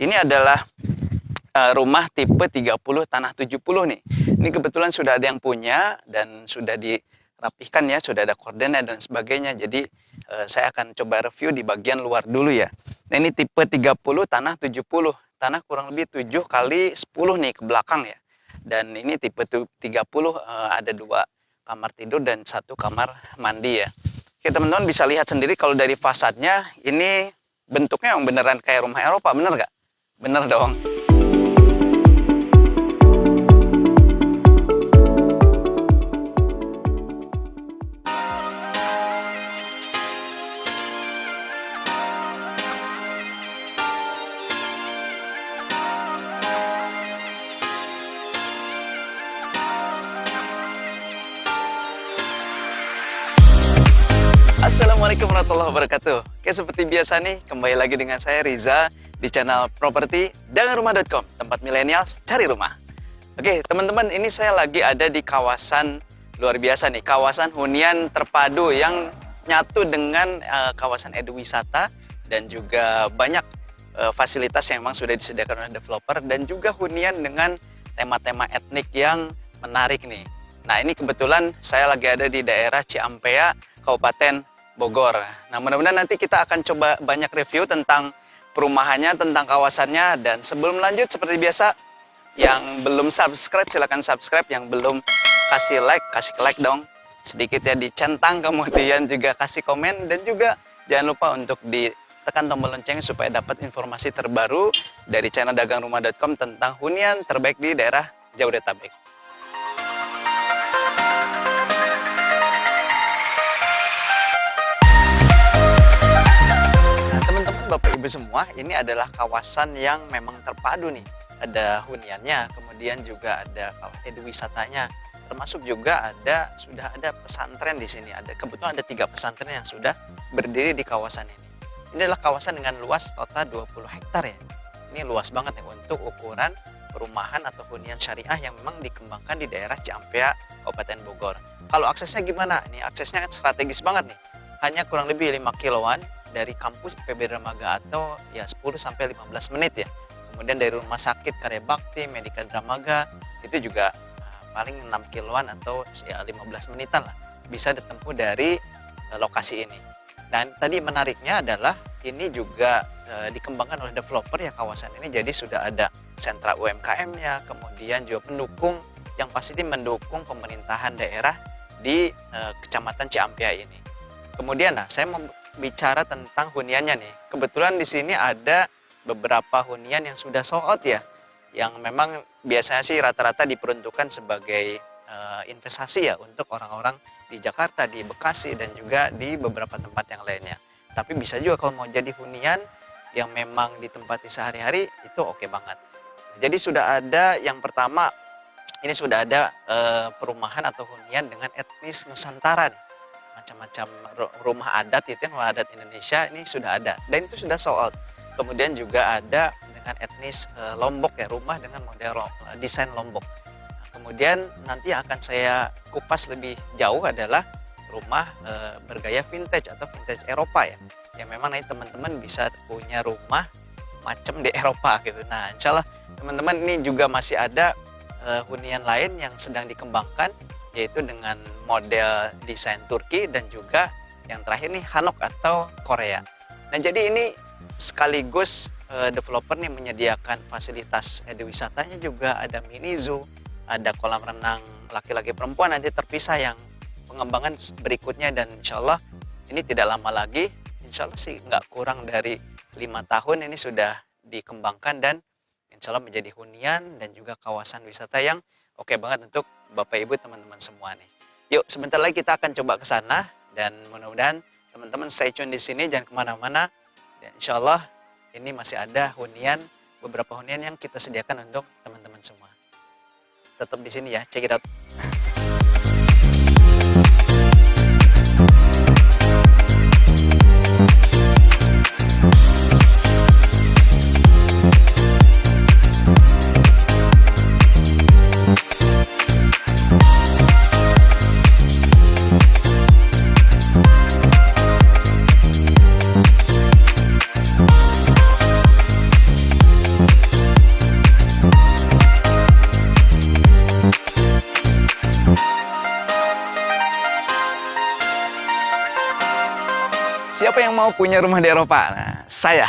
Ini adalah rumah tipe 30 tanah 70 nih. Ini kebetulan sudah ada yang punya dan sudah dirapihkan ya, sudah ada koordinat dan sebagainya. Jadi saya akan coba review di bagian luar dulu ya. Nah, ini tipe 30 tanah 70. Tanah kurang lebih 7 kali 10 nih ke belakang ya. Dan ini tipe 30 ada 2 kamar tidur dan 1 kamar mandi ya. Oke, teman-teman bisa lihat sendiri kalau dari fasadnya ini bentuknya yang beneran kayak rumah Eropa, bener nggak? Bener dong. Assalamualaikum warahmatullahi wabarakatuh. Oke, seperti biasa nih, kembali lagi dengan saya Riza di channel properti danganrumah.com, tempat milenials cari rumah. Oke, teman-teman, ini saya lagi ada di kawasan luar biasa nih, kawasan hunian terpadu yang nyatu dengan kawasan eduwisata dan juga banyak fasilitas yang memang sudah disediakan oleh developer dan juga hunian dengan tema-tema etnik yang menarik nih. Nah, ini kebetulan saya lagi ada di daerah Ciampea, Kabupaten Bogor. Nah, mudah-mudahan nanti kita akan coba banyak review tentang perumahannya, tentang kawasannya. Dan sebelum lanjut, seperti biasa, yang belum subscribe, silahkan subscribe. Yang belum kasih like dong. Sedikit ya, dicentang, kemudian juga kasih komen. Dan juga jangan lupa untuk ditekan tombol lonceng supaya dapat informasi terbaru dari channel dagangrumah.com tentang hunian terbaik di daerah Jabodetabek. Bapak Ibu semua, ini adalah kawasan yang memang terpadu nih. Ada huniannya, kemudian juga ada eduwisatanya, termasuk juga sudah ada pesantren di sini. Kebetulan ada 3 pesantren yang sudah berdiri di kawasan ini. Ini adalah kawasan dengan luas total 20 hektar ya. Ini luas banget ya untuk ukuran perumahan atau hunian syariah yang memang dikembangkan di daerah Ciampea, Kabupaten Bogor. Kalau aksesnya gimana? Ini aksesnya kan strategis banget nih. Hanya kurang lebih 5 kiloan dari kampus IPB Dramaga atau ya 10-15 menit ya. Kemudian dari rumah sakit Karya Bakti, Medika Dramaga itu juga paling 6 kiloan atau ya 15 menitan lah bisa ditempuh dari lokasi ini. Dan tadi menariknya adalah ini juga dikembangkan oleh developer ya kawasan ini, jadi sudah ada sentra UMKM-nya, kemudian juga pendukung yang pasti mendukung pemerintahan daerah di Kecamatan Ciampea ini. Kemudian saya mau bicara tentang huniannya nih. Kebetulan di sini ada beberapa hunian yang sudah sold out ya. Yang memang biasanya sih rata-rata diperuntukkan sebagai investasi ya untuk orang-orang di Jakarta, di Bekasi dan juga di beberapa tempat yang lainnya. Tapi bisa juga kalau mau jadi hunian yang memang ditempati sehari-hari itu oke banget. Jadi sudah ada yang pertama, ini sudah ada perumahan atau hunian dengan etnis Nusantara nih. Macam-macam rumah adat itu, rumah adat Indonesia ini sudah ada dan itu sudah sold out. Kemudian juga ada dengan etnis Lombok ya, rumah dengan model desain Lombok. Nah, kemudian nanti yang akan saya kupas lebih jauh adalah rumah bergaya vintage atau vintage Eropa ya, yang memang nanti teman-teman bisa punya rumah macam di Eropa gitu. Nah, insya Allah teman-teman ini juga masih ada hunian lain yang sedang dikembangkan, yaitu dengan model desain Turki dan juga yang terakhir nih Hanok atau Korea. Nah, jadi ini sekaligus developer nih menyediakan fasilitas eduwisatanya, juga ada mini zoo, ada kolam renang laki-laki perempuan nanti terpisah yang pengembangan berikutnya, dan insya Allah ini tidak lama lagi, insya Allah sih nggak kurang dari 5 tahun ini sudah dikembangkan dan insya Allah menjadi hunian dan juga kawasan wisata yang oke banget untuk Bapak Ibu teman-teman semua nih. Yuk, sebentar lagi kita akan coba ke sana dan mudah-mudahan teman-teman stay tune di sini, jangan kemana-mana. Dan insya Allah ini masih ada beberapa hunian yang kita sediakan untuk teman-teman semua. Tetap di sini ya, check it out. Siapa yang mau punya rumah di Eropa? Nah, saya.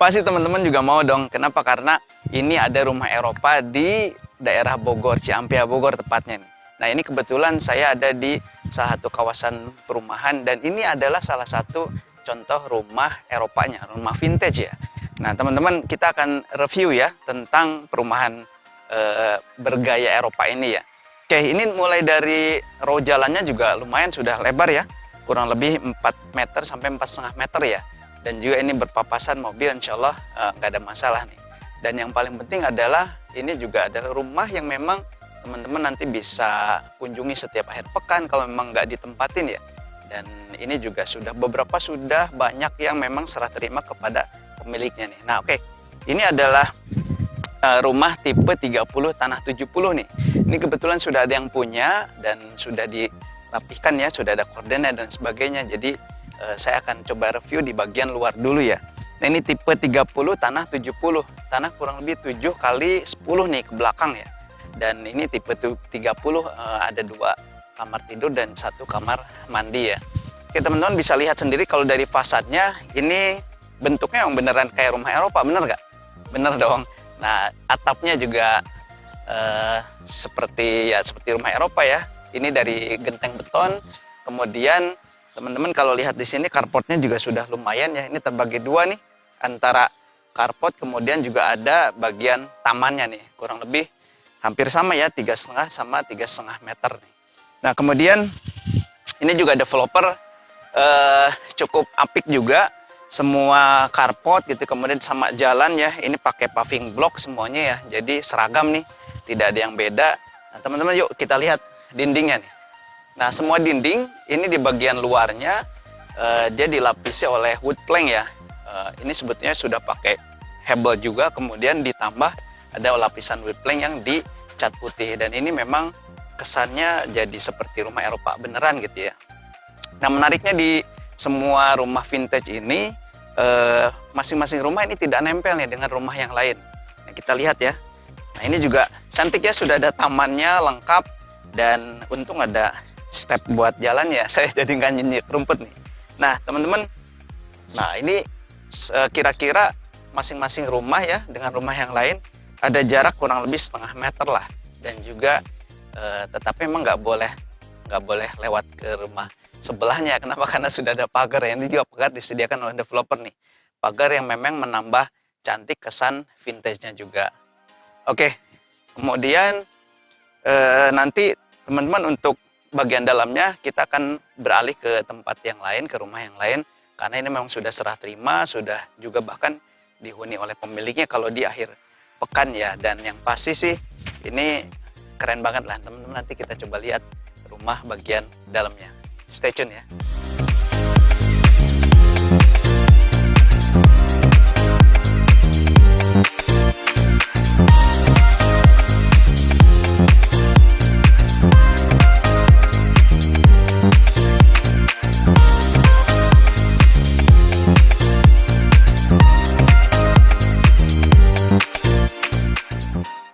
Pasti teman-teman juga mau dong. Kenapa? Karena ini ada rumah Eropa di daerah Bogor, Ciampea Bogor tepatnya nih. Nah, ini kebetulan saya ada di salah satu kawasan perumahan dan ini adalah salah satu contoh rumah Eropanya, rumah vintage ya. Nah, teman-teman, kita akan review ya tentang perumahan bergaya Eropa ini ya. Oke, ini mulai dari row jalannya juga lumayan sudah lebar ya. Kurang lebih 4 meter sampai 4,5 meter ya. Dan juga ini berpapasan mobil, insya Allah nggak ada masalah nih. Dan yang paling penting adalah ini juga adalah rumah yang memang teman-teman nanti bisa kunjungi setiap akhir pekan kalau memang nggak ditempatin ya. Dan ini juga beberapa sudah banyak yang memang serah terima kepada pemiliknya nih. Nah, oke. Ini adalah rumah tipe 30 tanah 70 nih. Ini kebetulan sudah ada yang punya dan sudah dirapihkan ya, sudah ada kordennya dan sebagainya. Jadi saya akan coba review di bagian luar dulu ya. Nah, ini tipe 30 tanah 70. Tanah kurang lebih 7 kali 10 nih ke belakang ya. Dan ini tipe 30 ada 2 kamar tidur dan 1 kamar mandi ya. Oke, teman-teman bisa lihat sendiri kalau dari fasadnya ini bentuknya yang beneran kayak rumah Eropa, bener nggak? Bener dong. Nah, atapnya juga seperti rumah Eropa ya. Ini dari genteng beton. Kemudian teman-teman kalau lihat di sini carportnya juga sudah lumayan ya. Ini terbagi 2 nih antara carport, kemudian juga ada bagian tamannya nih. Kurang lebih hampir sama ya, 3,5 sama 3,5 meter nih. Nah, kemudian ini juga developer cukup apik juga. Semua carport gitu, kemudian sama jalan ya, ini pakai paving block semuanya ya, jadi seragam nih, tidak ada yang beda. Nah, teman-teman yuk kita lihat dindingnya nih. Nah, semua dinding ini di bagian luarnya dia dilapisi oleh wood plank ya. Ini sebetulnya sudah pakai hebel juga, kemudian ditambah ada lapisan wood plank yang dicat putih, dan ini memang kesannya jadi seperti rumah Eropa beneran gitu ya. Nah, menariknya di semua rumah vintage ini masing-masing rumah ini tidak nempel nih dengan rumah yang lain. Nah, kita lihat ya. Nah, ini juga cantik ya, sudah ada tamannya lengkap dan untung ada step buat jalan ya. Saya jadi nggak nyinyir rumput nih. Nah, teman-teman, nah ini kira-kira masing-masing rumah ya dengan rumah yang lain ada jarak kurang lebih 0,5 meter lah, dan juga tetapi memang nggak boleh lewat ke rumah sebelahnya. Kenapa? Karena sudah ada pagar ya. Ini juga pagar disediakan oleh developer nih. Pagar yang memang menambah cantik kesan vintage-nya juga. Oke, kemudian nanti teman-teman untuk bagian dalamnya kita akan beralih ke tempat yang lain, ke rumah yang lain. Karena ini memang sudah serah terima, sudah juga bahkan dihuni oleh pemiliknya kalau di akhir pekan ya. Dan yang pasti sih ini keren banget lah teman-teman. Nanti kita coba lihat rumah bagian dalamnya. Stay tune ya.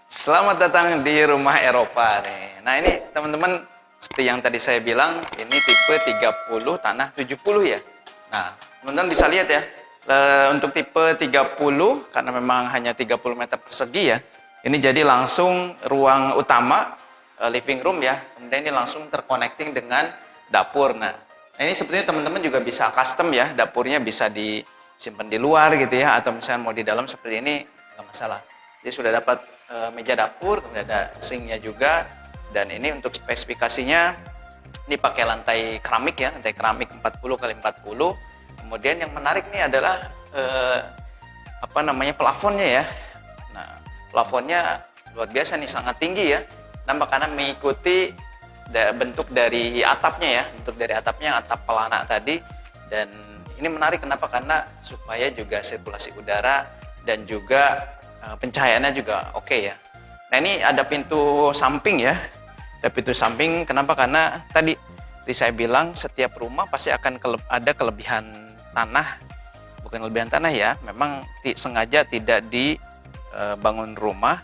Selamat datang di rumah Eropa nih. Nah, ini teman-teman seperti yang tadi saya bilang, ini tipe 30 tanah 70 ya. Nah, teman-teman bisa lihat ya, untuk tipe 30 karena memang hanya 30 meter persegi ya. Ini jadi langsung ruang utama, living room ya. Kemudian ini langsung terconnecting dengan dapur. Nah, ini sepertinya teman-teman juga bisa custom ya, dapurnya bisa disimpan di luar gitu ya, atau misalnya mau di dalam seperti ini nggak masalah. Jadi sudah dapat meja dapur, kemudian ada sinknya juga, dan ini untuk spesifikasinya ini pakai lantai keramik ya, lantai keramik 40 kali 40. Kemudian yang menarik nih adalah plafonnya ya. Nah, plafonnya luar biasa nih, sangat tinggi ya. Nampak karena mengikuti bentuk dari atapnya ya, bentuk dari atapnya atap pelana tadi. Dan ini menarik kenapa? Karena supaya juga sirkulasi udara dan juga pencahayaannya juga oke ya. Nah, ini ada pintu samping ya. Ada pintu samping, kenapa? Karena tadi saya bilang setiap rumah pasti akan ada kelebihan tanah. Bukan kelebihan tanah ya, memang sengaja tidak dibangun rumah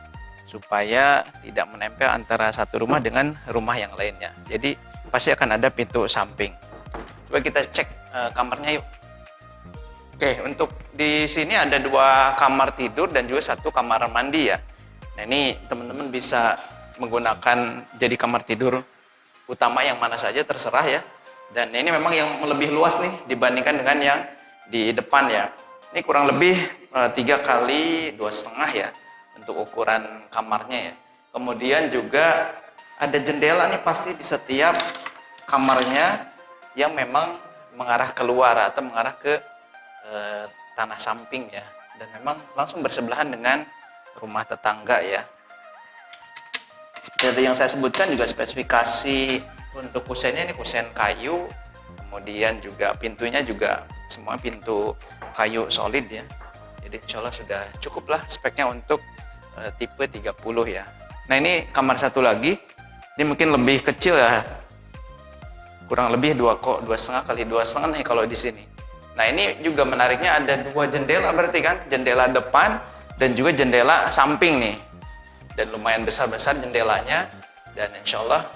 supaya tidak menempel antara satu rumah dengan rumah yang lainnya. Jadi pasti akan ada pintu samping. Coba kita cek kamarnya yuk. Oke, untuk di sini ada 2 kamar tidur dan juga 1 kamar mandi ya. Nah, ini teman-teman bisa menggunakan jadi kamar tidur utama yang mana saja terserah ya. Dan ini memang yang lebih luas nih dibandingkan dengan yang di depan ya. Ini kurang lebih 3 kali 2,5 ya untuk ukuran kamarnya ya. Kemudian juga ada jendela nih pasti di setiap kamarnya yang memang mengarah keluar atau mengarah ke tanah samping ya, dan memang langsung bersebelahan dengan rumah tetangga ya. Seperti yang saya sebutkan juga spesifikasi untuk kusennya ini kusen kayu, kemudian juga pintunya juga semua pintu kayu solid ya. Jadi insya Allah sudah cukup lah speknya untuk tipe 30 ya. Nah ini kamar satu lagi, ini mungkin lebih kecil ya, kurang lebih 2,5 kali 2,5 nih kalau di sini. Nah ini juga menariknya ada 2 jendela berarti kan, jendela depan dan juga jendela samping nih, dan lumayan besar-besar jendelanya, dan insya Allah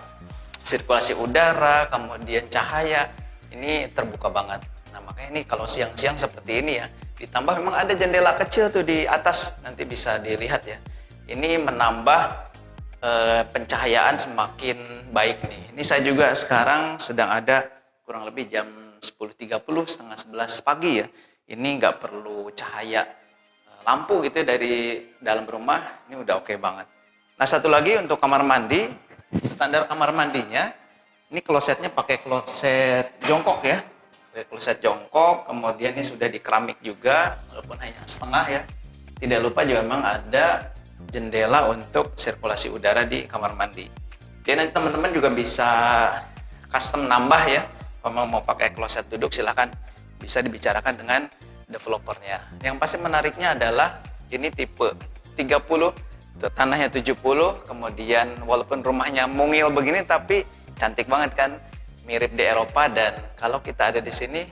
sirkulasi udara kemudian cahaya ini terbuka banget. Nah makanya ini kalau siang-siang seperti ini ya, ditambah memang ada jendela kecil tuh di atas, nanti bisa dilihat ya, ini menambah pencahayaan semakin baik nih. Ini saya juga sekarang sedang ada kurang lebih jam 10.30, setengah 11 pagi ya. Ini nggak perlu cahaya lampu gitu ya dari dalam rumah, ini udah oke banget. Nah satu lagi untuk kamar mandi, standar kamar mandinya, ini klosetnya pakai kloset jongkok ya. Kloset jongkok, kemudian ini sudah di keramik juga, walaupun hanya setengah ya. Tidak lupa juga memang ada jendela untuk sirkulasi udara di kamar mandi. Jadi nanti teman-teman juga bisa custom nambah ya. Kalau mau pakai kloset duduk silahkan, bisa dibicarakan dengan developernya. Yang pasti menariknya adalah ini tipe 30, tanahnya 70, kemudian walaupun rumahnya mungil begini tapi cantik banget kan, mirip di Eropa, dan kalau kita ada di sini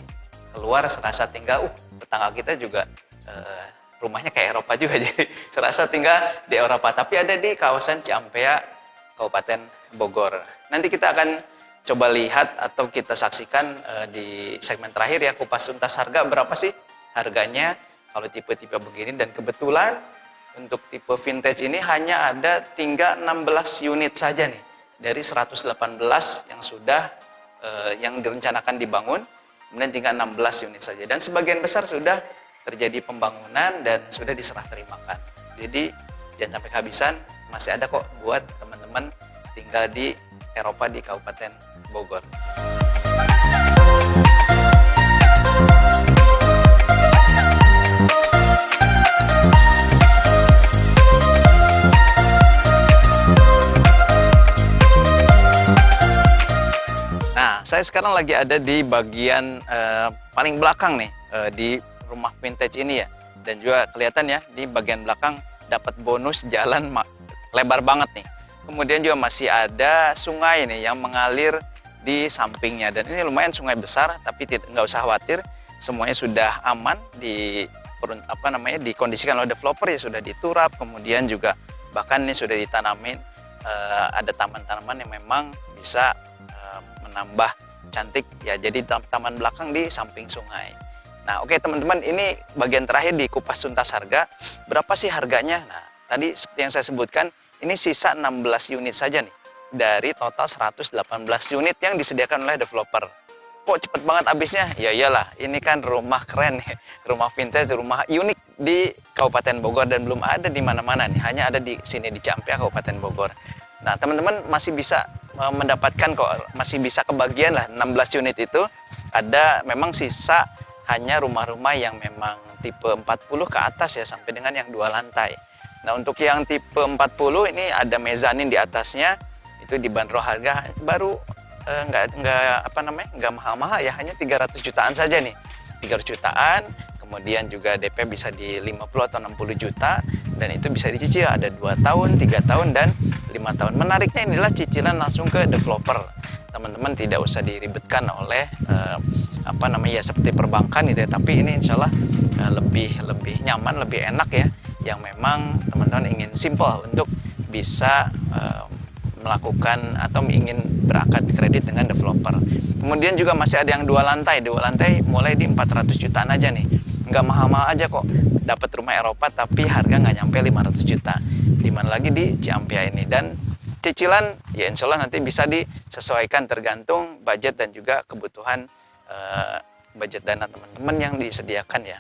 keluar serasa tinggal tetangga kita juga rumahnya kayak Eropa juga, jadi serasa tinggal di Eropa, tapi ada di kawasan Ciampea, Kabupaten Bogor. Nanti kita akan coba lihat atau kita saksikan di segmen terakhir ya, kupas tuntas harga berapa sih harganya kalau tipe-tipe begini. Dan kebetulan untuk tipe vintage ini hanya ada tinggal 16 unit saja nih dari 118 yang sudah yang direncanakan dibangun, kemudian tinggal 16 unit saja, dan sebagian besar sudah terjadi pembangunan dan sudah diserah terimakan. Jadi jangan sampai kehabisan, masih ada kok buat teman-teman tinggal di Eropa di Kabupaten Bogor. Nah, saya sekarang lagi ada di bagian paling belakang nih di rumah vintage ini ya, dan juga kelihatan ya di bagian belakang dapat bonus jalan lebar banget nih. Kemudian juga masih ada sungai nih yang mengalir di sampingnya, dan ini lumayan sungai besar, tapi nggak usah khawatir, semuanya sudah aman dikondisikan oleh developer ya, sudah diturap, kemudian juga bahkan ini sudah ditanamin ada taman-tanaman yang memang bisa menambah cantik ya, jadi taman belakang di samping sungai. Nah oke teman-teman, ini bagian terakhir di kupas tuntas harga. Berapa sih harganya? Nah tadi seperti yang saya sebutkan, ini sisa 16 unit saja nih dari total 118 unit yang disediakan oleh developer. Kok cepet banget habisnya? Ya iyalah, ini kan rumah keren nih, rumah vintage, rumah unik di Kabupaten Bogor, dan belum ada di mana-mana nih, hanya ada di sini di Ciampea, Kabupaten Bogor. Nah teman-teman masih bisa mendapatkan kok, masih bisa kebagian lah 16 unit itu. Ada memang sisa hanya rumah-rumah yang memang tipe 40 ke atas ya, sampai dengan yang 2 lantai. Nah untuk yang tipe 40 ini ada mezanin di atasnya, itu dibanderol harga baru nggak mahal-mahal ya, hanya 300 jutaan saja nih, 300 jutaan. Kemudian juga DP bisa di 50 atau 60 juta, dan itu bisa dicicil, ada 2 tahun, 3 tahun, dan 5 tahun. Menariknya inilah cicilan langsung ke developer. Teman-teman tidak usah diribetkan oleh seperti perbankan gitu ya, tapi ini insya Allah lebih nyaman, lebih enak ya, yang memang teman-teman ingin simple untuk bisa melakukan atau ingin berangkat kredit dengan developer. Kemudian juga masih ada yang 2 lantai mulai di 400 jutaan aja nih. nggak mahal-mahal aja kok. Dapat rumah Eropa tapi harga nggak nyampe 500 juta. Dimana lagi di Ciampia ini. Dan cicilan ya insya Allah nanti bisa disesuaikan tergantung budget dan juga kebutuhan budget dana teman-teman yang disediakan ya.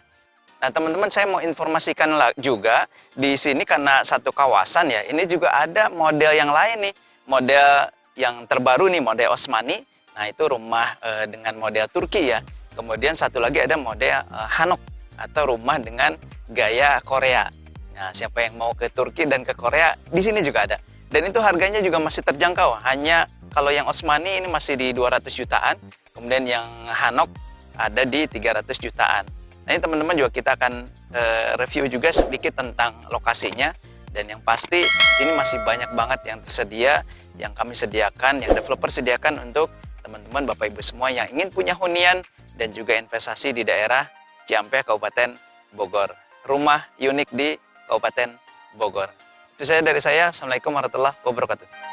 Nah teman-teman, saya mau informasikan juga di sini karena satu kawasan ya, ini juga ada model yang lain nih, model yang terbaru nih, model Osmani. Nah itu rumah dengan model Turki ya. Kemudian satu lagi ada model Hanok atau rumah dengan gaya Korea. Nah siapa yang mau ke Turki dan ke Korea, di sini juga ada. Dan itu harganya juga masih terjangkau. Hanya kalau yang Osmani ini masih di 200 jutaan, kemudian yang Hanok ada di 300 jutaan. Nah ini teman-teman juga kita akan review juga sedikit tentang lokasinya. Dan yang pasti ini masih banyak banget yang tersedia, yang kami sediakan, yang developer sediakan untuk teman-teman Bapak Ibu semua yang ingin punya hunian dan juga investasi di daerah Ciampea, Kabupaten Bogor. Rumah unik di Kabupaten Bogor. Itu saja dari saya. Assalamualaikum warahmatullahi wabarakatuh.